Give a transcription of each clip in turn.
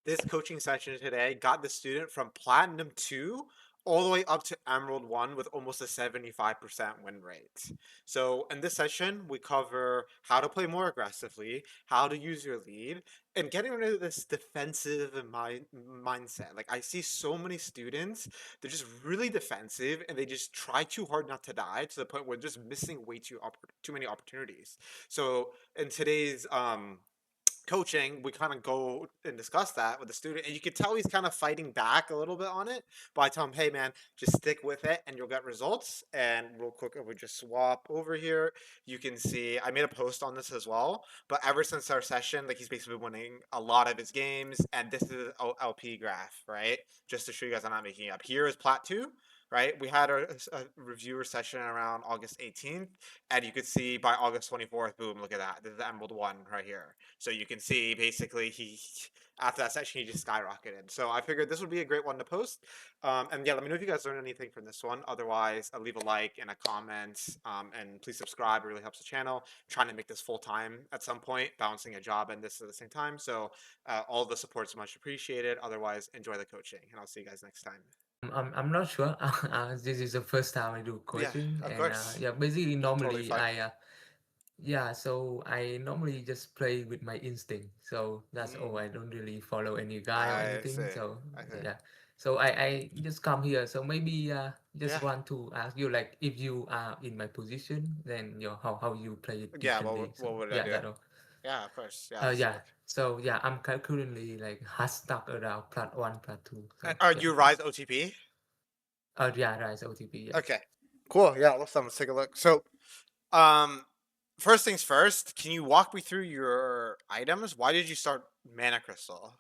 this coaching session today got the student from Platinum 2 all the way up to Emerald 1 with almost a 75% win rate. So, in this session, we cover how to play more aggressively, how to use your lead, and getting rid of this defensive mindset. Like, I see so many students, they're just really defensive and they just try too hard not to die to the point where they're just missing way too many opportunities. So, in today's coaching, we kind of go and discuss that with the student, and you could tell he's kind of fighting back a little bit on it. But I tell him, "Hey, man, just stick with it, and you'll get results." And real quick, if we just swap over here, you can see I made a post on this as well. But ever since our session, like he's basically winning a lot of his games, and this is LP graph, right? Just to show you guys I'm not making it up. Here is Plat 2. Right, we had a reviewer session around August 18th, and you could see by August 24th, boom, look at that. This is the Emerald 1 right here. So you can see basically he after that session he just skyrocketed. So I figured this would be a great one to post. And yeah, let me know if you guys learned anything from this one. Otherwise, leave a like and a comment. And please subscribe. It really helps the channel. I'm trying to make this full time at some point, balancing a job and this at the same time. So all the support is much appreciated. Otherwise, enjoy the coaching, and I'll see you guys next time. I'm not sure. This is the first time I do Yeah, coaching, of and course. yeah, basically Totally normally fine. yeah, so I normally just play with my instinct. So that's all. Mm, I don't really follow any guy or I anything. see. So I see. yeah, so I just come here. So maybe just Yeah. want to ask you like if you are in my position, then how you play it Yeah. differently. So What would I yeah, do? that all. Yeah, of course. Yeah. So Yeah. So yeah, I'm currently like hard stuck around +1, +2. So are yeah. you Rise OTP? Yeah, right. OTP. Yeah. Okay. Cool. Yeah, let's take a look. So, um, first things first, can you walk me through your items? Why did you start Mana Crystal?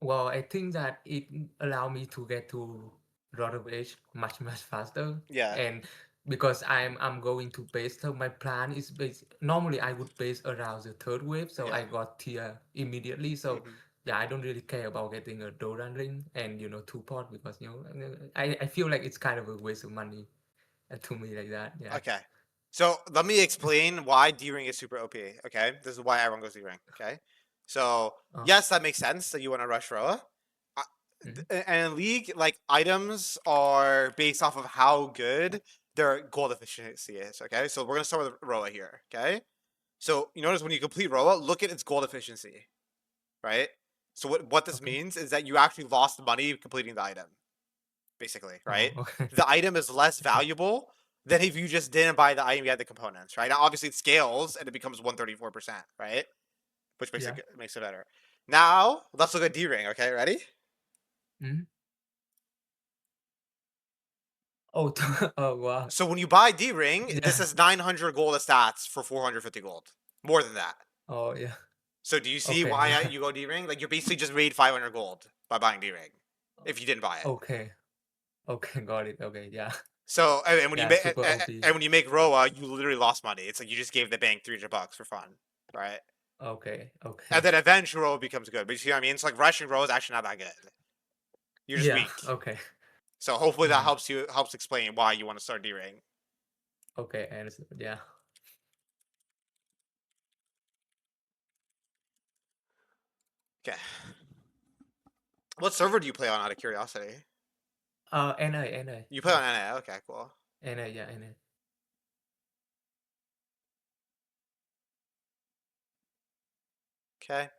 Well, I think that it allow me to get to lot of age much faster, Yeah. and because I'm going to base. So my plan is base. Normally I would base around the third wave, so Yeah. I got tier immediately. So Hmm. yeah, I don't really care about getting a Doran ring and two pot because I feel like it's kind of a waste of money to me like that. Yeah. Okay. So let me explain why D ring is super OP. Okay, this is why everyone goes D ring. Okay. So Oh. yes, that makes sense that you want to rush Roa. Uh, Mhm. And in League, like items are based off of how good their gold efficiency is. Okay, so we're gonna start with Roa here. Okay, so you notice when you complete Roa, look at its gold efficiency, right? So what this Okay. means is that you actually lost money completing the item, basically, right? Oh. Okay. The item is less Okay. valuable than if you just didn't buy the item, you had the components, right? Now, obviously, it scales and it becomes 134%, right? Which Yeah. makes it better. Now, let's look at D ring. Okay, ready? Mhm. Oh. Oh wow. So when you buy D ring, this Yeah. is 900 gold of stats for 450 gold, more than that. Oh yeah. So do you see Okay. why Yeah. you go D ring? Like you're basically just made 500 gold by buying D ring if you didn't buy it. Okay. Okay, got it. Okay, yeah. So and when you Yeah, make super OP. and when you make Roa, you literally lost money. It's like you just gave the bank $300 for fun, right? Okay, And okay. then eventually Roa becomes good. But you see what I mean? It's like rushing Roa is actually not that good. You're just Yeah, weak. okay. So hopefully that Mm, helps explain why you want to start D ring. okay, I understand. Yeah. Okay. What server do you play on out of curiosity? NA. You play on Yeah. NA. Okay, cool. NA, yeah, NA. Okay.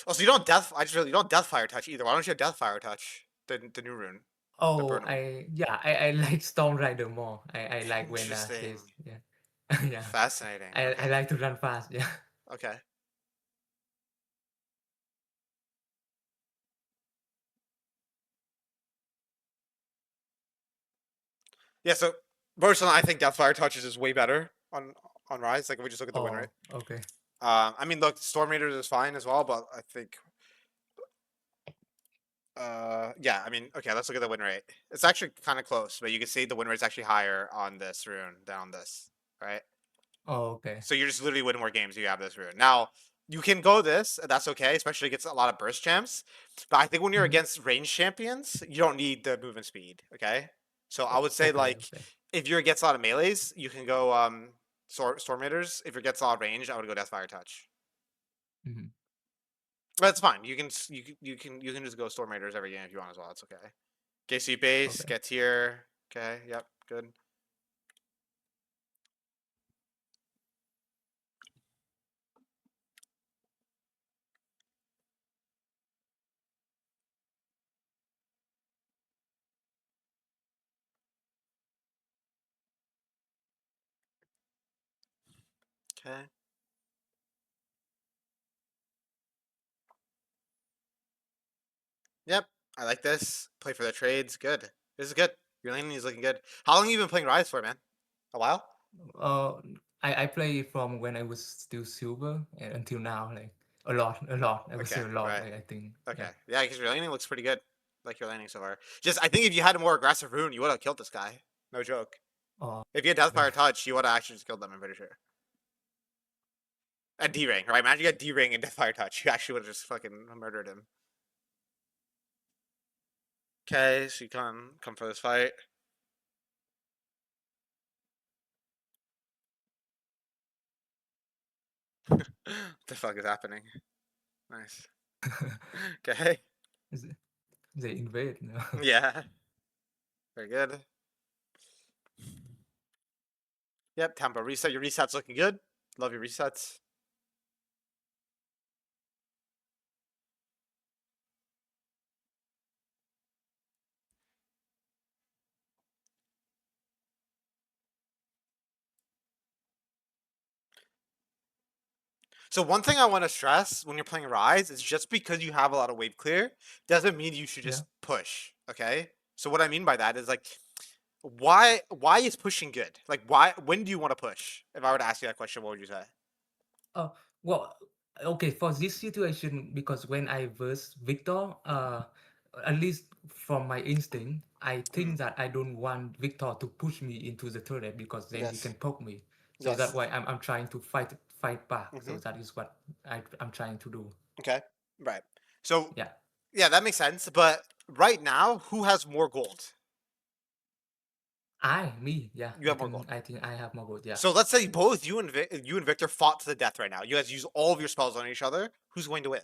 Oh, so you don't death. I just really you don't deathfire touch either. Why don't you have deathfire touch? The new rune, the Oh, burn one. I like Storm Rider more. I like when Interesting. this yeah. Yeah. Fascinating. I Okay. like to run fast, yeah. Okay. Yeah. So personally, I think deathfire touches is way better on Rise. Like if we just look at the win rate. Oh, okay. I mean, look, Storm Raiders is fine as well, but I think yeah, I mean, okay, let's look at the win rate. It's actually kind of close, but you can see the win rate's actually higher on this rune than on this, right? Oh, okay. So you're just literally winning more games if you have this rune. Now, you can go this, that's okay, especially against a lot of burst champs. But I think when you're Mm-hmm. against range champions, you don't need the movement speed, okay? So I would say Okay, like okay. if you're against a lot of melees, you can go Storm Raiders. If you're against a lot of range, I would go Deathfire Touch. Mm-hmm. That's fine. You can just go Storm Raiders every game if you want as well. It's okay. KC base, Okay. get here. Okay, yep, good. Okay. Yep, I like this. Play for the trades. Good. This is good. Your laning is looking good. How long have you been playing Rise for, man? A while? Uh, I play from when I was still silver and until now, like a lot. I would say Okay, a lot. right. I think, Okay. yeah. Yeah, because your laning looks pretty good. Like your laning so far. Just, I think if you had a more aggressive rune, you would have killed this guy. No joke. Oh, If you had yeah. Deathfire Touch, you would have actually just killed them, I'm pretty sure. And D-Ring, right? Imagine you had D-Ring and Deathfire Touch. You actually would have just fucking murdered him. Okay, so you come for this fight. What the fuck is happening? Nice. Okay. They they invade. No? Yeah. Very good. Yep, tempo reset. Your reset's looking good. Love your resets. So one thing I want to stress when you're playing Rise is just because you have a lot of wave clear doesn't mean you should Yeah. just push. Okay. So what I mean by that is like, why is pushing good? Like why when do you want to push? If I were to ask you that question, what would you say? Oh, well, okay, for this situation, because when I verse Victor, at least from my instinct, I Mm, think that I don't want Victor to push me into the turret because then he yes. can poke me. So that's Yes. why I'm trying to fight back. So Hmm. that is what I'm trying to do. Okay. Right. So Yeah. yeah, that makes sense. But right now, who has more gold? Me, yeah. You have more gold. I think I have more gold, yeah. So let's say both you and Victor fought to the death right now. You guys use all of your spells on each other. Who's going to win?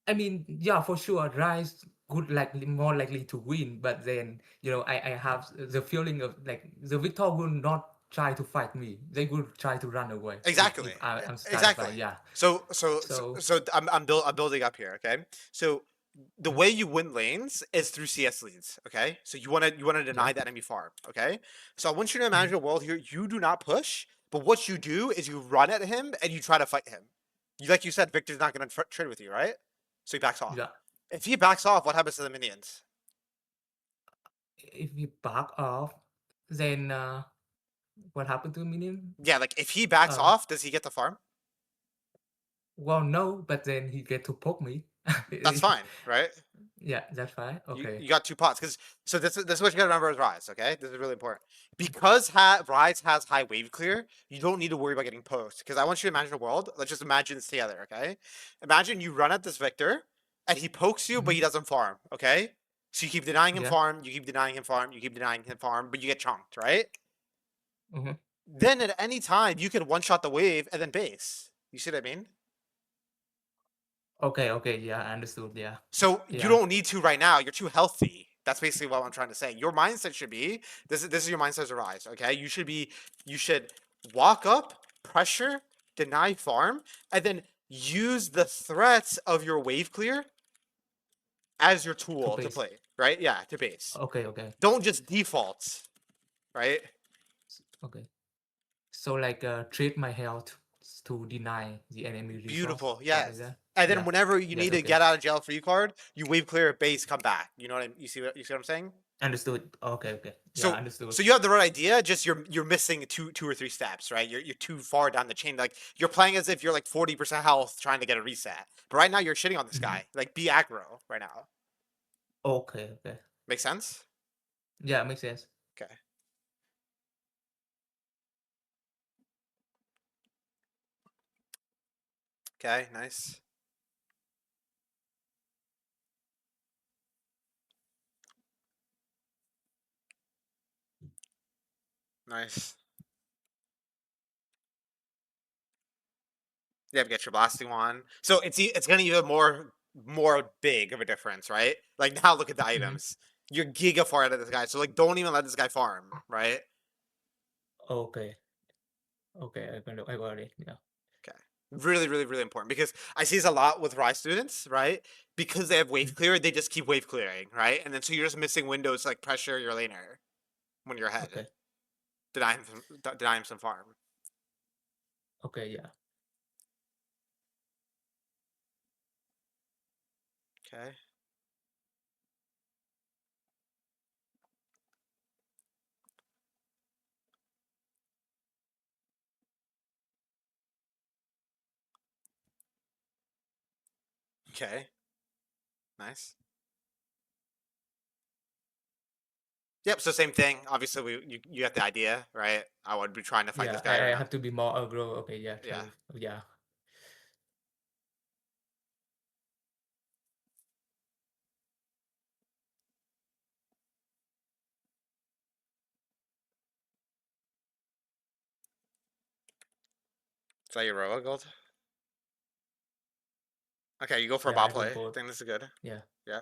I mean, yeah, for sure, Rise good likely more likely to win, but then I have the feeling of like the Victor will not try to fight me. They will try to run away Exactly. if I'm start a Exactly. fight. Yeah. So So I'm building up here. Okay. So the yeah, way you win lanes is through CS leads. Okay. So you want to yeah, deny the enemy farm. Okay. So I want you to mhm, imagine a world here. You do not push, but what you do is you run at him and you try to fight him. You like you said, Victor's not going to trade with you, right? So he backs off. yeah. If he backs off, what happens to the minions? If we back off, then what happened to Minion? Yeah, like if he backs Uh, off, does he get the farm? well, no, but then he get to poke me. That's fine, right? Yeah, that's fine. You, Okay. you got two pots because so this is what you gotta remember as Rise. Okay, this is really important because Rise has high wave clear. You don't need to worry about getting poked because I want you to imagine a world. Let's just imagine this together. Okay, imagine you run at this Victor and he pokes you, but Hmm. he doesn't farm. Okay, so you keep denying him Yeah. farm, you keep denying him farm, you keep denying him farm, but you get chunked, right? Hmm. Then at any time you can one shot the wave and then base. You see what I mean? Okay. Okay. Yeah, I understood. Yeah. So you Yeah. don't need to right now. You're too healthy. That's basically what I'm trying to say. Your mindset should be this is your mindset's rise. Okay, you should walk up, pressure, deny farm, and then use the threats of your wave clear as your To tool to base. play. Right? Yeah, to base. Okay. Okay. Don't just default. Right? Okay. So like treat my health to deny the enemy resource, Beautiful. stuff like Yes. that. And then Yeah. whenever you Yes. need to Okay. get out of jail free card, you wave clear base, come back. You know what you see what I'm saying? Understood. Okay. Okay. Yeah. So Understood. so you have the right idea, just you're missing two or three steps, right? You're too far down the chain. Like you're playing as if you're like 40% health trying to get a reset. But right now you're shitting on this Hmm. guy. Like be aggro right now. Okay. Okay. Make sense? Yeah. Makes sense. Okay. Okay, nice. Nice. Yep, get your blasting one. So it's gonna even more big of a difference, right? Like now look at the Mm-hmm. items. You're giga far out of this guy, so like don't even let this guy farm, right? Okay. Okay. I got it. Yeah. Okay. Really, really, really important because I see this a lot with Rise students, right? Because they have wave Mm. clear, they just keep wave clearing, right? And then so you're just missing windows to, like pressure your laner when you're ahead. Okay. Deny him some farm. Okay. Yeah. Okay. Okay. Nice. Yep. So same thing. Obviously, you get the idea, right? I would be trying to fight this Yeah. guy I around. have to be more aggro. Okay. Yeah. Yeah. Try. Yeah. Is that your Roa gold? Okay, you go for a Yeah. bot I hold play. I both. think this is good. Yeah. Yeah.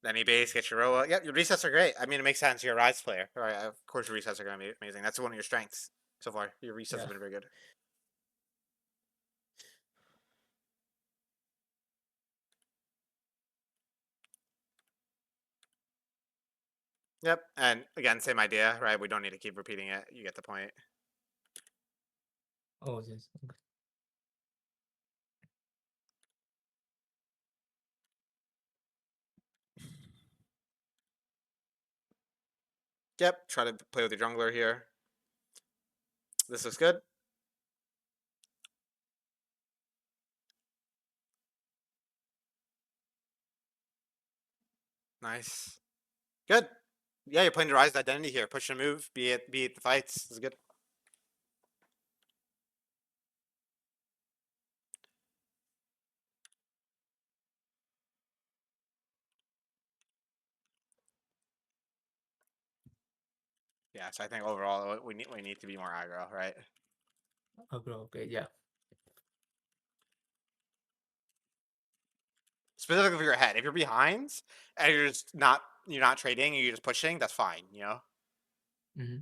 Then you base, get your Roa. Yep, your resets are great. I mean, it makes sense. You're a Rise player. All right, of course your resets are going to be amazing. That's one of your strengths so far. Your resets Yeah. have been very good. Yep, and again, same idea, right? We don't need to keep repeating it. You get the point. Oh yes. Okay. Yep, try to play with your jungler here. This looks good. Nice. Good. Yeah, you're playing the Rise identity here. Push and move. Be it the fights. This is good. Yeah, so I think overall we need to be more aggro, right? Aggro. Okay. Yeah. Specifically for your head. If you're behind and you're not trading and you're just pushing, that's fine, you know? Mm-hmm.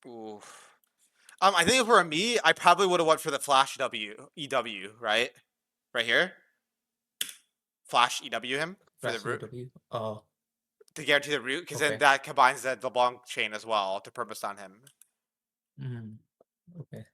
Ooh. I think if it were me, I probably would have went for the flash EW, right? Right here. Flash EW him for the Flash root EW. Oh. to guarantee the root, because then Okay. that combines the long chain as well to purpose on him. Mm-hmm. Okay.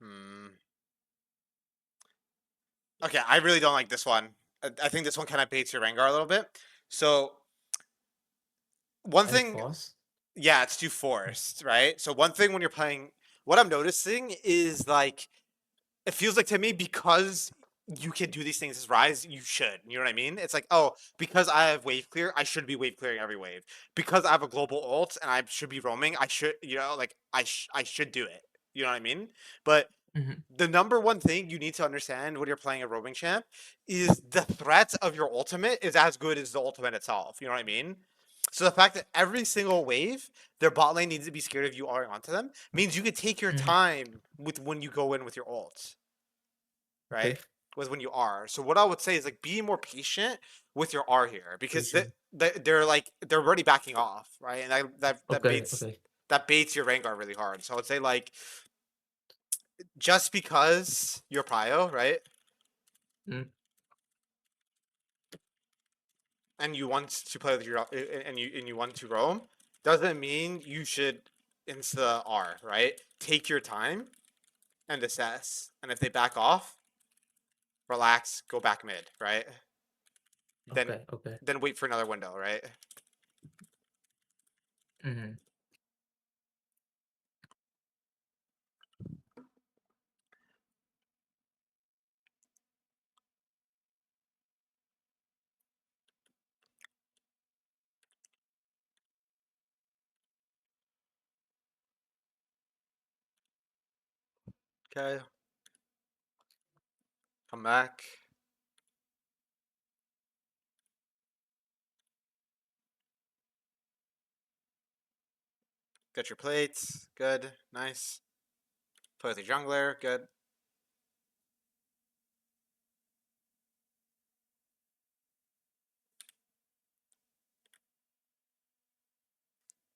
Hmm. Okay, I really don't like this one. I think this one kind of baits your Rengar a little bit. So one I thing, force. yeah, it's too forced, right? So one thing when you're playing, what I'm noticing is like it feels like to me because you can do these things as Rise, you should. You know what I mean? It's like, oh, because I have wave clear, I should be wave clearing every wave. Because I have a global ult and I should be roaming, I should, like I should do it. You know what I mean? But Mm-hmm. the number one thing you need to understand when you're playing a roaming champ is the threat of your ultimate is as good as the ultimate itself. You know what I mean? So the fact that every single wave, their bot lane needs to be scared of you R onto them means you can take your Mm-hmm. time with when you go in with your ult, right? Okay. Was when you are. So what I would say is like be more patient with your R here because Patient. they're already backing off, right? And that Okay. baits Okay. your Rengar really hard. So I would say like just because you're prio, right? Mm. And you want to play with your and you want to roam, doesn't mean you should insta R, right? Take your time and assess. And if they back off, relax, go back mid, right? then Okay, okay. then wait for another window, right? Mm-hmm. Okay. Come back. Get your plates. Good. Nice. Play with your jungler. Good.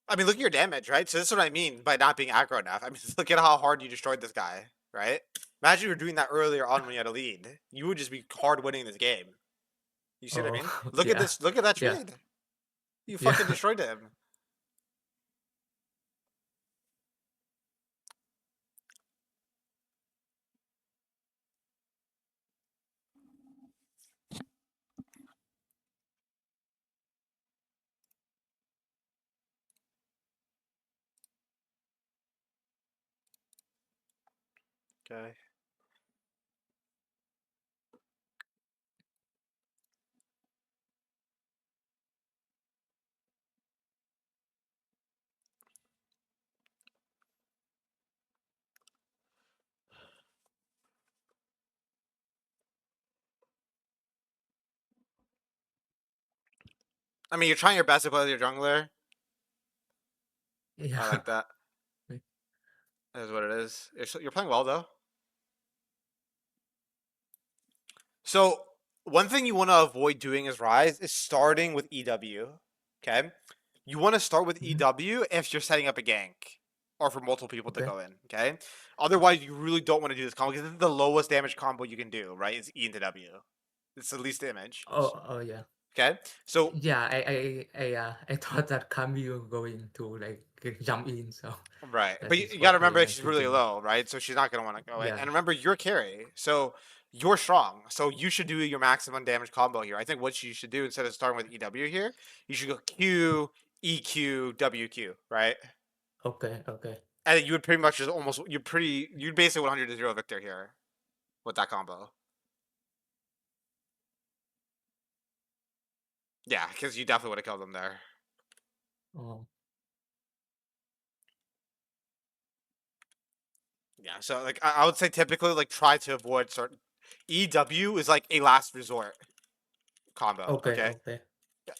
I mean, look at your damage, right? So this is what I mean by not being aggro enough. I mean, look at how hard you destroyed this guy, right? Imagine you were doing that earlier on when you had a lead. You would just be hard winning this game. You see what I Oh, mean? Look at yeah, this. Look at that yeah, trade. You yeah. fucking destroyed him. Okay. I mean, you're trying your best to play with your jungler. I Yeah. like that. That is what it is. You're playing well though. So one thing you want to avoid doing as Rise is starting with EW. Okay, you want to start with Mhm. EW if you're setting up a gank or for multiple people to Okay. go in. Okay, otherwise you really don't want to do this combo because this is the lowest damage combo you can do. Right, it's E into W. It's the least damage. Oh, oh yeah. Okay, so Yeah, I thought that Camille going to like jump in, so right, but that you, is you got to what remember I'm she's really thinking. low, right? So she's not gonna want to go in. Yeah. And remember, you're carry, so you're strong. So you should do your maximum damage combo here. I think what you should do instead of starting with EW here, you should go Q, EQ, WQ, right? Okay, okay. And you would pretty much just almost you'd basically 100 to 0 victor here with that combo. Yeah, because you definitely would have killed them there. Oh, Yeah, so like I would say typically like try to avoid certain EW is like a last resort combo. okay, Okay, okay.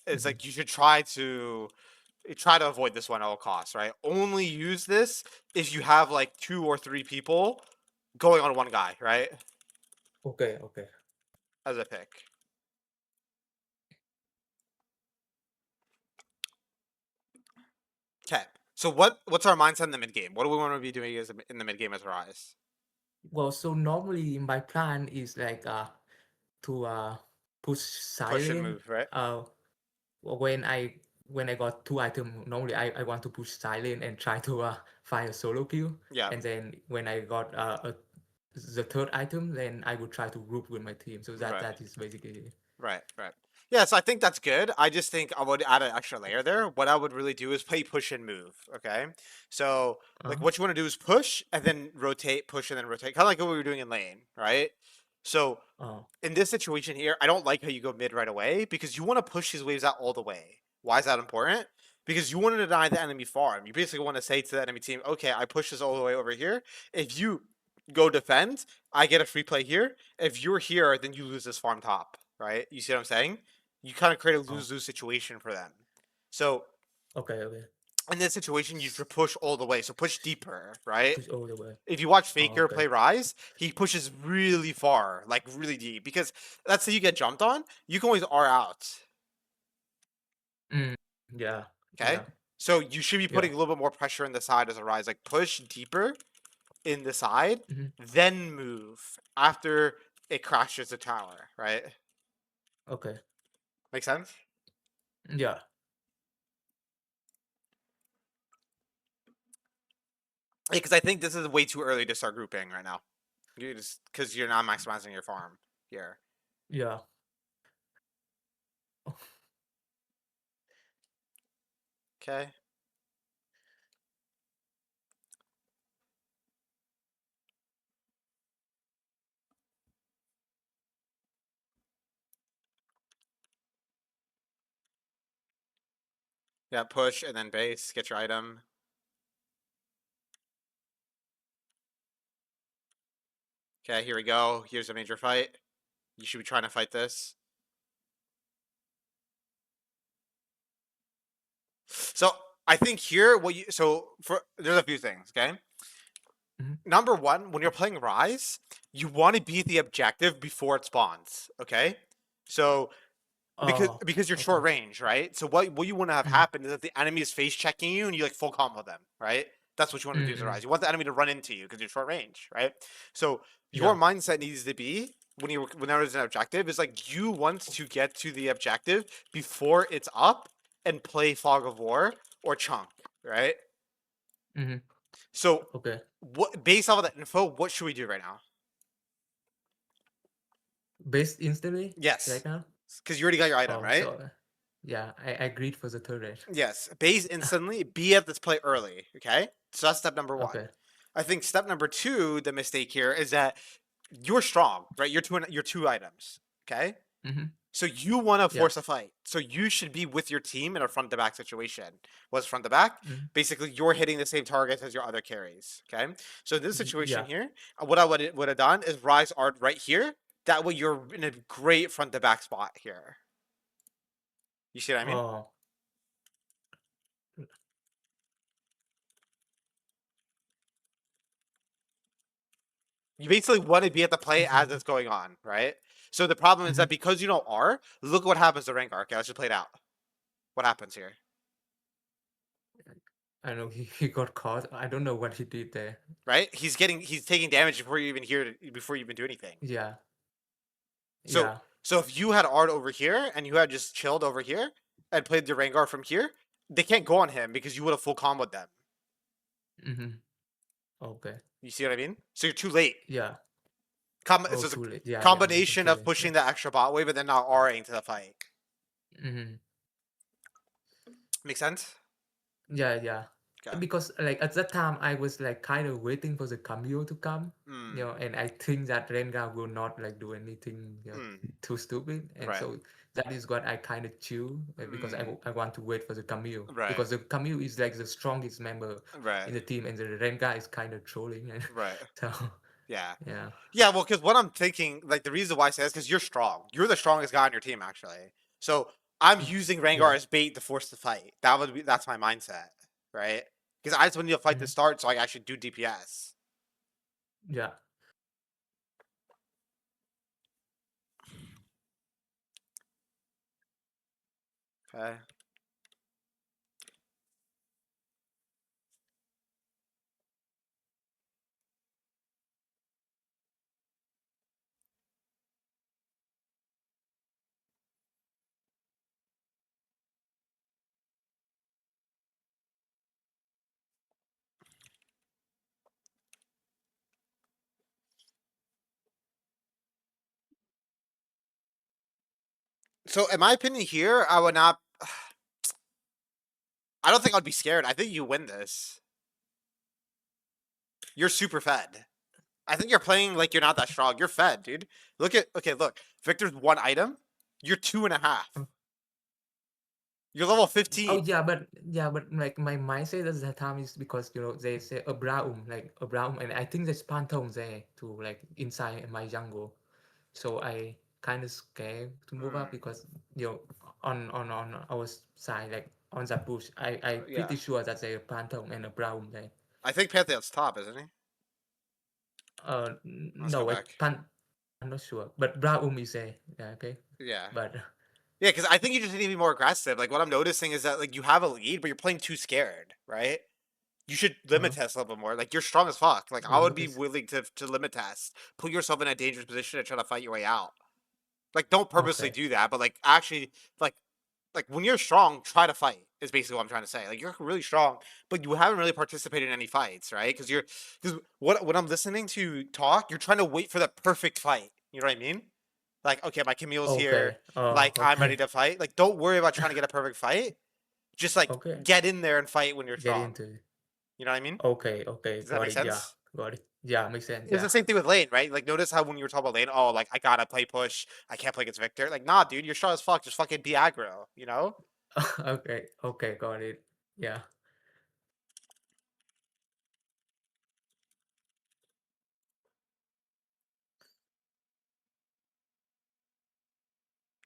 it's Hmm. like you should try to avoid this one at all costs, right? Only use this if you have like two or three people going on one guy, right? Okay, okay. As a pick. Okay. So what's our mindset in the mid game? What do we want to be doing in the mid game as Rise? Well, so normally my plan is like to push Push and silent. move, right? When I got two items, normally I want to push silent and try to find a solo kill. Yeah. And then when I got the third item, then I would try to group with my team. So that Right. that is basically. Right, right. Yeah, so I think that's good. I just think I would add an extra layer there. What I would really do is play push and move. Okay, so like Uh, what you want to do is push and then rotate, push and then rotate, kind of like what we were doing in lane, right? So uh, in this situation here, I don't like how you go mid right away because you want to push these waves out all the way. Why is that important? Because you want to deny the enemy farm. You basically want to say to the enemy team, okay, I push this all the way over here. If you go defend, I get a free play here. If you're here, then you lose this farm top, right? You see what I'm saying? You kind of create a uh, lose-lose situation for them. So okay, okay. in this situation, you should push all the way. So push deeper, right? Push all the way. If you watch Faker Okay. play Rise, he pushes really far, like really deep. Because let's say you get jumped on, you can always R out. Mm, yeah, Okay? yeah, So you should be yeah. putting a little bit more pressure in the side as a Rise. Like push deeper in the side, Hmm. then move after it crashes the tower, right? Okay. Make sense? Yeah, Because I think this is way too early to start grouping right now. You just because you're not maximizing your farm here. yeah. Okay. Yeah, push and then base, get your item. Okay, here we go. Here's a major fight. You should be trying to fight this. So I think here, there's a few things. Okay, Mhm. number one, when you're playing Rise, you want to beat the objective before it spawns. Okay, so Oh, because you're short okay. range, right? So what you want to have Mhm. happen is that the enemy is face checking you and you like full combo them, right? That's what you want to do as a Mm-mm. Rise. You want the enemy to run into you because you're short range, right? So your Yeah. mindset needs to be when there is an objective is like you want to get to the objective before it's up and play Fog of War or Chunk, right? Mhm. So Okay. what based off of that info, what should we do right now? Based instantly right Yes, now. because you already got your item, Oh, right? so yeah, I agreed for the turret. Yes, base instantly, be at this play early. Okay, so that's step number one. Okay. I think step number two, the mistake here is that you're strong, right? You're two items. Okay, Mhm. so you want to Yeah. force a fight. So you should be with your team in a front to back situation. What's front to back? Mhm. Basically, you're hitting the same targets as your other carries. Okay, so in this situation Yeah. here, what I would have done is rise art right here. That way, you're in a great front to back spot here. You see what I mean? Oh. You basically want to be at the play as Mhm. it's going on, right? So the problem is Mhm. that because you know R, look what happens to rank R. Okay, let's just play it out. What happens here, I know he got caught. I don't know what he did there. right? He's taking damage before you even do anything. Yeah. So Yeah. so if you had Art over here and you had just chilled over here and played the Rengar from here, they can't go on him because you would have full comboed them. Mhm. Okay. You see what I mean? So you're too late. Yeah. Oh, So it's a too late. Yeah. Yeah. I'm getting combination too of late. pushing Yeah. the extra bot wave and then not Ring to the fight. Mhm. Make sense? Yeah, yeah. Okay. Because like at that time I was like kind of waiting for the cameo to come, Hmm. and I think that Rengar will not like do anything, Hmm. too stupid, and Right. so that is what I kind of choose, because Hmm. I want to wait for the cameo, Right. because the cameo is like the strongest member Right. in the team, and the Rengar is kind of trolling, and Right. so Yeah. yeah. Yeah, well, because what I'm thinking, like the reason why I say this, because you're strong. You're the strongest guy on your team, actually. So I'm using Rengar Yeah. as bait to force the fight. That's my mindset, right? Because I just want the fight to Mhm. start, so I actually do DPS. Yeah. Okay. So in my opinion, here I would not. I don't think I'd be scared. I think you win this. You're super fed. I think you're playing like you're not that strong. You're fed, dude. Look. Victor's one item. You're two and a half. You're level Oh 15. yeah, but like my mindset at that time is because they say a brown, and I think there's phantom there to like inside my jungle, so I kind of scared to move up Hmm. because on our side, like on that bush, I Yeah. pretty sure that there's a phantom and a brown there. I think Pantheon's top, isn't he? Let's go No, back. I'm not sure, but brown is there. Yeah, okay, Yeah. but Yeah, because I think you just need to be more aggressive. Like what I'm noticing is that like you have a lead, but you're playing too scared, right? You should limit uh, test a little bit more. Like you're strong as fuck. Like I would be limited. willing to limit test, put yourself in a dangerous position and try to fight your way out. Like don't purposely Okay, do that, but like actually like when you're strong, try to fight. Is basically what I'm trying to say. Like you're really strong, but you haven't really participated in any fights, right? Because what when I'm listening to you talk, you're trying to wait for the perfect fight. You know what I mean? Like okay, my Camille's here. okay, oh Like I'm ready okay. to fight. Like don't worry about trying to get a perfect fight. Just like Okay. get in there and fight when you're Get strong. into it. You know what I mean? Okay, okay, Does that got make it. Yeah, sense? got it. Yeah, makes sense. It's Yeah. the same thing with lane, right? Like notice how when you were talking about lane, oh, like I gotta play push, I can't play against Victor. Like, nah, dude, you're strong as fuck. Just fucking be aggro, you know? Okay, okay, got it. Yeah.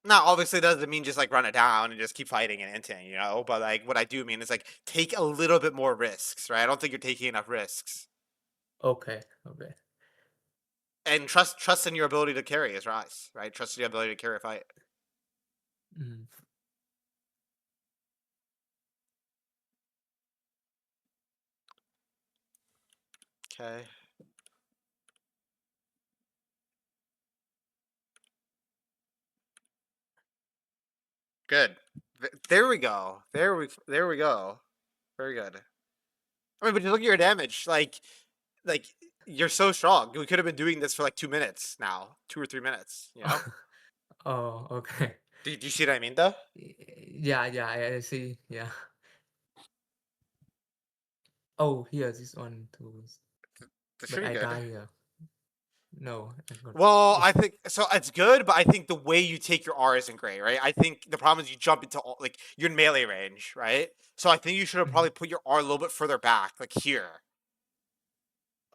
Now, obviously, that doesn't mean just like run it down and just keep fighting and inting, you know. But like, what I do mean is like take a little bit more risks, right? I don't think you're taking enough risks, Okay, okay. and trust in your ability to carry is rise, right? Trust in your ability to carry a fight. Mm. Okay, good. There we go. There we go. Very good. I mean, but you look at your damage, like you're so strong. We could have been doing this for like 2 minutes now, 2 or 3 minutes. You know? Oh, okay. Do you see what I mean, though? Yeah, yeah, I see. Yeah. Oh, here, this one too. That's But pretty I good. die here. No, I got. Well, Yeah. I think so. It's good, but I think the way you take your R isn't great, right? I think the problem is you jump into like you're in melee range, right? So I think you should have Mhm. probably put your R a little bit further back, like here.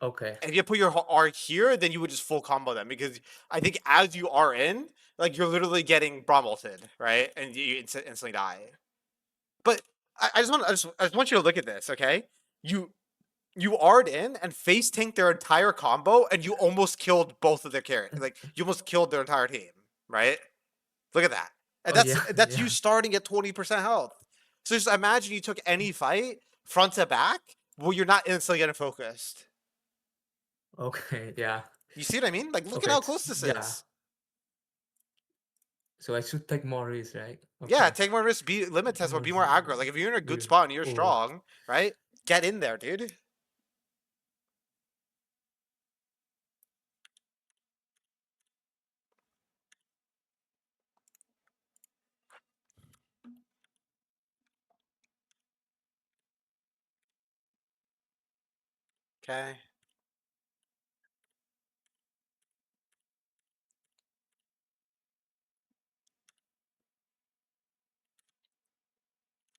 Okay. And if you put your R here, then you would just full combo them because I think as you are in, like you're literally getting Brommelted, right? And you instantly die. But I just want you to look at this, okay? You you R'd in and face tanked their entire combo, and you almost killed both of their characters. Like you almost killed their entire team, right? Look at that, and Oh yeah, that's you yeah. starting at 20% health. So just imagine you took any fight front to back, well, you're not instantly getting focused. Okay, yeah. You see what I mean? Like, look at Okay, how close this yeah. is. So I should take more risks, right? Yeah, Okay. take more risks, be limit test, or Mm, be more aggro. Like if you're in a good yeah. spot and you're Oh, strong, right? Get in there, dude. Okay.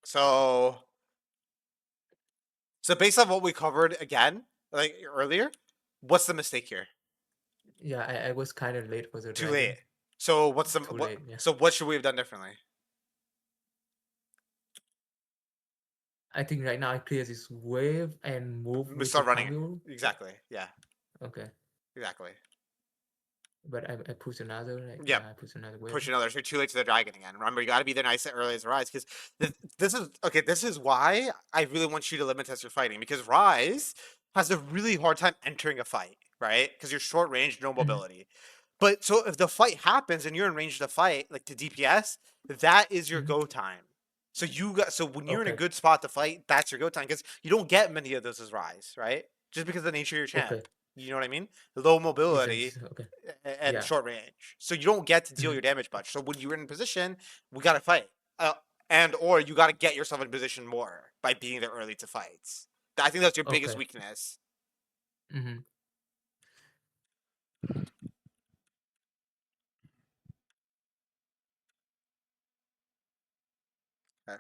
So So based on what we covered again, like earlier, what's the mistake here? yeah. I was kind of late for the Too late. dragon. So what's the Too what? late. Yeah. So what should we have done differently? I think right now I clear this wave and move We with the start running. camel. Exactly. Yeah. Okay. Exactly. But I push another. Like Yeah. yeah, I push another wave. Push another. So you're too late to the dragon again. Remember, you got to be there nice and early as Rise because this is okay. This is why I really want you to limit test your fighting because Rise has a really hard time entering a fight, right? Because you're short range, no Mhm. mobility. But so if the fight happens and you're in range of the fight, like to DPS, that is your Mhm. go time. So when you're in a Okay. good spot to fight, that's your go time because you don't get many of those as Rise, right? Just because of the nature of your champ. Okay. You know what I mean? Low It's mobility okay. and Yeah. short range. So you don't get to deal Mhm. your damage much. So when you're in position, we gotta fight. And or you gotta get yourself in position more by being there early to fights. I think that's your biggest Okay. weakness. Mhm. Okay.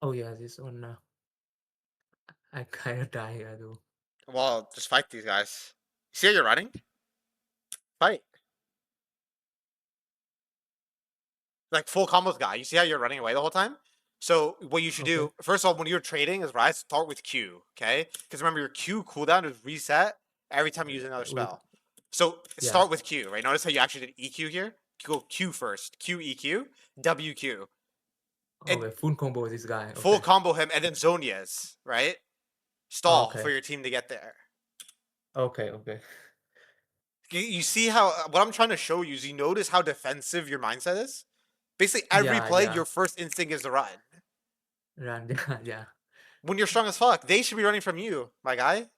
Oh yeah, this one. I kind of die here though. Well, just fight these guys. See how you're running? Fight. Like full combos guy. You see how you're running away the whole time? So what you should Okay. do, first of all, when you're trading is Rise, start with Q, okay? Because remember your Q cooldown is reset every time you use another With spell. So yeah. start with Q, right? Notice how you actually did EQ here? Go Q first. Q EQ, WQ. And Okay. Full combo this guy. full Okay. combo him and then Zonia's, right? Stall for Okay. your team to get there. Okay. Okay. You see how what I'm trying to show you is you notice how defensive your mindset is? Basically, every Yeah, play, yeah. your first instinct is to run. Run, yeah, yeah. When you're strong as fuck, they should be running from you, my guy.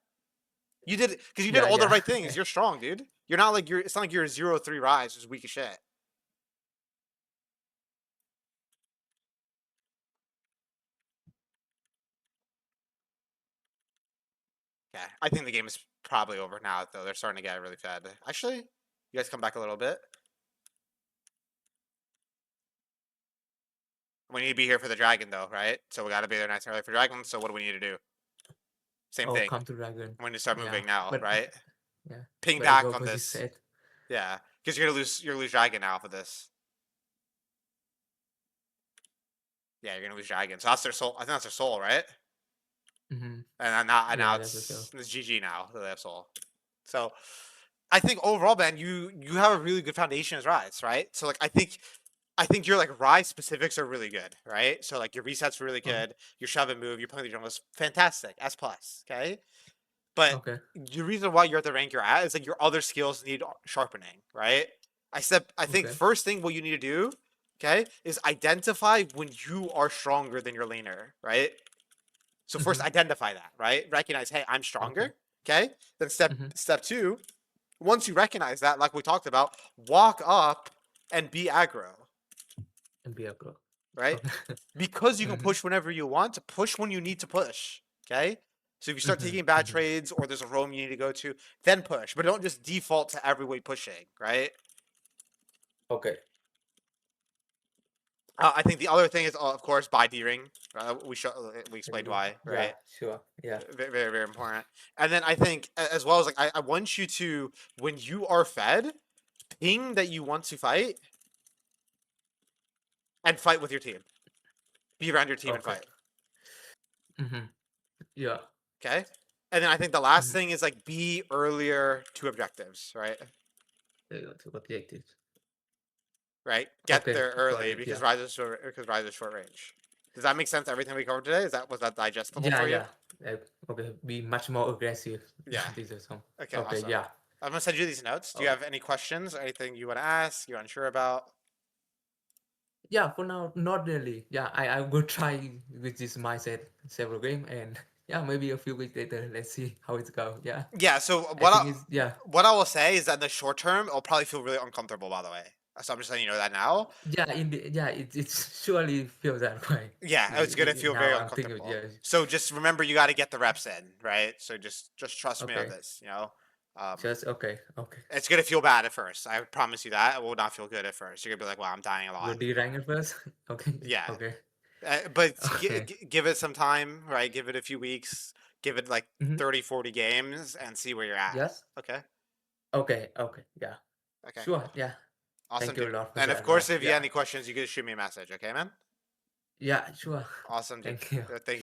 You did because you did Yeah, all the yeah. right things. You're strong, dude. You're not like you're. It's not like you're a 0-3 rise, which is weak as shit. Yeah, I think the game is probably over now, though. They're starting to get really fed. Actually, you guys come back a little bit. We need to be here for the dragon, though, right? So we got to be there nice and early for dragon. So what do we need to do? Same Oh, thing. come to dragon. We need to start Yeah, moving now, but right? yeah, Ping but as back on opposite this. said. Yeah, because you're gonna lose. You're gonna lose dragon now for this. Yeah, you're gonna lose dragon. So that's their soul. I think that's their soul, right? Mm-hmm. And now Yeah, that's for sure. it's GG now. They have soul. So I think overall, man, you have a really good foundation as Rise, right? So like I think your like Rise specifics are really good, right? So like your resets really Okay, good, your shove and move, your playing the jungle is fantastic, S plus, okay. But okay, the reason why you're at the rank you're at is like your other skills need sharpening, right? I think okay. first thing what you need to do, okay, is identify when you are stronger than your laner, right? So first Mm-hmm. identify that, right? Recognize, hey, I'm Okay. stronger, okay? Then step Mm-hmm. step two, once you recognize that, like we talked about, walk up and be aggro, And be a girl. right? Okay. Because you can Mm-hmm. push whenever you want to push when you need to push. Okay. So if you start Mm-hmm. taking bad Mm-hmm. trades or there's a roam you need to go to, then push. But don't just default to every way pushing, right? Okay. I think the other thing is, of course, buy D ring. We explained Really? why, Yeah, right? sure. Yeah. Very, very, very important. And then I think, as well as like, I want you to, when you are fed, ping that you want to fight and fight with your team. Be around your team and Okay. fight. Mm-hmm. Yeah. Okay. And then I think the last Mm-hmm. thing is like be earlier to objectives, right? To objectives. Right. Get Okay, there got early it. because Yeah. Rise is short range. Does that make sense? Everything we covered today was that digestible Yeah, for you? yeah. Okay, be much more aggressive. Yeah. This is some. Okay. Okay, Awesome. yeah. I'm gonna send you these notes. Do you Oh, have any questions or anything you want to ask? You're unsure about? yeah. For now, not really. Yeah, I will try with this mindset several game, and yeah, maybe a few weeks later, let's see how it go. Yeah, Yeah. So I think it's yeah, what I will say is that in the short term, it'll probably feel really uncomfortable. By the way, so I'm just letting you know that now. yeah. In the yeah, it surely feels that way. Yeah, it's gonna feel very Now I'm thinking, uncomfortable. yeah. So just remember, you got to get the reps in, right? So just trust me on Okay, this. Um, just okay, okay, it's gonna feel bad at first. I promise you that it will not feel good at first. You're gonna be like, "Wow, I'm dying a go lot." D rank it first. Okay, Yeah, okay, but okay. give it some time, right? Give it a few weeks. Give it like Mm-hmm. 30, 40 games and see where you're at. Yes. Okay. Okay, okay. Yeah. Okay. Sure. Yeah. Awesome, Thank you a dude. lot for And the of course, advice. if you have Yeah. any questions, you can shoot me a message. Okay, man. Yeah. Sure. Awesome, dude. Thank you. Thank